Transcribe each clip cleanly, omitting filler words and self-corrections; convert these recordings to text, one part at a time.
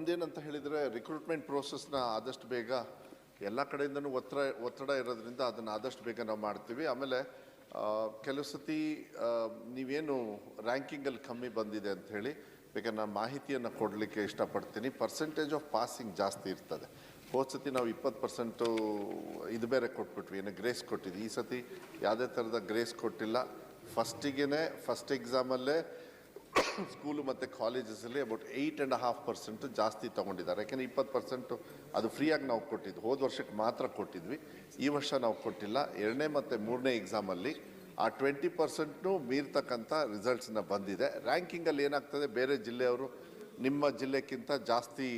ನಮ್ಮದೇನಂತ ಹೇಳಿದರೆ ರಿಕ್ರೂಟ್ಮೆಂಟ್ ಪ್ರೋಸೆಸ್ನ ಆದಷ್ಟು ಬೇಗ ಎಲ್ಲ ಕಡೆಯಿಂದನೂ ಒತ್ತಡ ಇರೋದ್ರಿಂದ ಅದನ್ನು ಆದಷ್ಟು ಬೇಗ ನಾವು ಮಾಡ್ತೀವಿ. ಆಮೇಲೆ ಕೆಲವು ಸತಿ ನೀವೇನು ರ್ಯಾಂಕಿಂಗಲ್ಲಿ ಕಮ್ಮಿ ಬಂದಿದೆ ಅಂಥೇಳಿ ಬೇಕಾದ್ರೆ ನಾನು ಮಾಹಿತಿಯನ್ನು ಕೊಡಲಿಕ್ಕೆ ಇಷ್ಟಪಡ್ತೀನಿ. ಪರ್ಸೆಂಟೇಜ್ ಆಫ್ ಪಾಸಿಂಗ್ ಜಾಸ್ತಿ ಇರ್ತದೆ. ಹೋದ ಸತಿ ನಾವು 20% ಇದು ಬೇರೆ ಕೊಟ್ಬಿಟ್ವಿ, ಏನು ಗ್ರೇಸ್ ಕೊಟ್ಟಿದ್ವಿ. ಈ ಸತಿ ಯಾವುದೇ ಥರದ ಗ್ರೇಸ್ ಕೊಟ್ಟಿಲ್ಲ. ಫಸ್ಟ್ ಎಕ್ಸಾಮಲ್ಲೇ ಸ್ಕೂಲು ಮತ್ತು ಕಾಲೇಜಸಲ್ಲಿ ಅಬೌಟ್ 8.5% ಜಾಸ್ತಿ ತೊಗೊಂಡಿದ್ದಾರೆ. ಯಾಕೆಂದರೆ 20% ಅದು ಫ್ರೀಯಾಗಿ ನಾವು ಕೊಟ್ಟಿದ್ದು, ಹೋದ ವರ್ಷಕ್ಕೆ ಮಾತ್ರ ಕೊಟ್ಟಿದ್ವಿ, ಈ ವರ್ಷ ನಾವು ಕೊಟ್ಟಿಲ್ಲ. 2ನೇ ಮತ್ತು 3ನೇ ಎಕ್ಸಾಮಲ್ಲಿ ಆ 20% ಮೀರ್ತಕ್ಕಂಥ ರಿಸಲ್ಟ್ಸ್ನ ಬಂದಿದೆ. ರ್ಯಾಂಕಿಂಗಲ್ಲಿ ಏನಾಗ್ತದೆ, ಬೇರೆ ಜಿಲ್ಲೆಯವರು ನಿಮ್ಮ ಜಿಲ್ಲೆಕ್ಕಿಂತ ಜಾಸ್ತಿ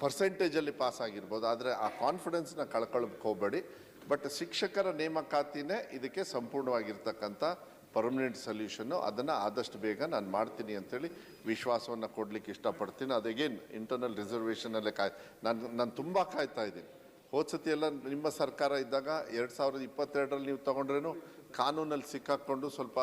ಪರ್ಸೆಂಟೇಜಲ್ಲಿ ಪಾಸ್ ಆಗಿರ್ಬೋದು, ಆದರೆ ಆ ಕಾನ್ಫಿಡೆನ್ಸ್ನ ಕಳ್ಕೊಳ್ಳೋಕ್ಕೆ ಹೋಗಬೇಡಿ. ಬಟ್ ಶಿಕ್ಷಕರ ನೇಮಕಾತಿನೇ ಇದಕ್ಕೆ ಸಂಪೂರ್ಣವಾಗಿರ್ತಕ್ಕಂಥ ಪರ್ಮನೆಂಟ್ ಸೊಲ್ಯೂಷನ್ನು. ಅದನ್ನು ಆದಷ್ಟು ಬೇಗ ನಾನು ಮಾಡ್ತೀನಿ ಅಂಥೇಳಿ ವಿಶ್ವಾಸವನ್ನು ಕೊಡಲಿಕ್ಕೆ ಇಷ್ಟಪಡ್ತೀನಿ. ಅದೇಗೇನು ಇಂಟರ್ನಲ್ ರಿಸರ್ವೇಷನಲ್ಲೇ ನಾನು ತುಂಬ ಕಾಯ್ತಾ ಇದ್ದೀನಿ. ಹೋದ ಸತಿ ಎಲ್ಲ ನಿಮ್ಮ ಸರ್ಕಾರ ಇದ್ದಾಗ 2022ರಲ್ಲಿ ನೀವು ತೊಗೊಂಡ್ರೇನು ಕಾನೂನಲ್ಲಿ ಸಿಕ್ಕಾಕ್ಕೊಂಡು ಸ್ವಲ್ಪ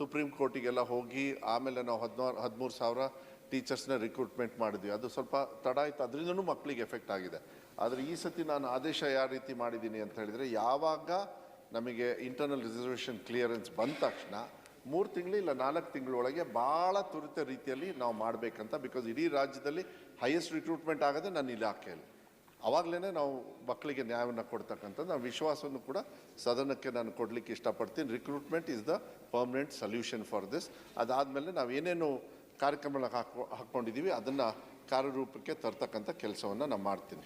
ಸುಪ್ರೀಂ ಕೋರ್ಟಿಗೆಲ್ಲ ಹೋಗಿ ಆಮೇಲೆ ನಾವು 13,000 ಟೀಚರ್ಸ್ನ ರಿಕ್ರೂಟ್ಮೆಂಟ್ ಮಾಡಿದ್ವಿ. ಅದು ಸ್ವಲ್ಪ ತಡ ಆಯಿತು, ಅದರಿಂದನೂ ಮಕ್ಕಳಿಗೆ ಎಫೆಕ್ಟ್ ಆಗಿದೆ. ಆದರೆ ಈ ಸತಿ ನಾನು ಆದೇಶ ಯಾವ ರೀತಿ ಮಾಡಿದ್ದೀನಿ ಅಂತ ಹೇಳಿದರೆ, ಯಾವಾಗ ನಮಗೆ ಇಂಟರ್ನಲ್ ರಿಸರ್ವೇಷನ್ ಕ್ಲಿಯರೆನ್ಸ್ ಬಂದ ತಕ್ಷಣ 3 ತಿಂಗಳು ಇಲ್ಲ 4 ತಿಂಗಳೊಳಗೆ ಭಾಳ ತ್ವರಿತ ರೀತಿಯಲ್ಲಿ ನಾವು ಮಾಡಬೇಕಂತ. ಬಿಕಾಸ್ ಇಡೀ ರಾಜ್ಯದಲ್ಲಿ ಹೈಯೆಸ್ಟ್ ರಿಕ್ರೂಟ್ಮೆಂಟ್ ಆಗೋದೇ ನನ್ನ ಇಲಾಖೆಯಲ್ಲಿ. ಆವಾಗಲೇ ನಾವು ಮಕ್ಕಳಿಗೆ ನ್ಯಾಯವನ್ನು ಕೊಡ್ತಕ್ಕಂಥದ್ದು ನಾವು ವಿಶ್ವಾಸವನ್ನು ಕೂಡ ಸದನಕ್ಕೆ ನಾನು ಕೊಡಲಿಕ್ಕೆ ಇಷ್ಟಪಡ್ತೀನಿ. Recruitment is the permanent solution for this. ಅದಾದಮೇಲೆ ನಾವೇನೇನು ಕಾರ್ಯಕ್ರಮ ಹಾಕ್ಕೊಂಡಿದ್ದೀವಿ ಅದನ್ನು ಕಾರ್ಯರೂಪಕ್ಕೆ ತರ್ತಕ್ಕಂಥ ಕೆಲಸವನ್ನು ನಾನು ಮಾಡ್ತೀನಿ.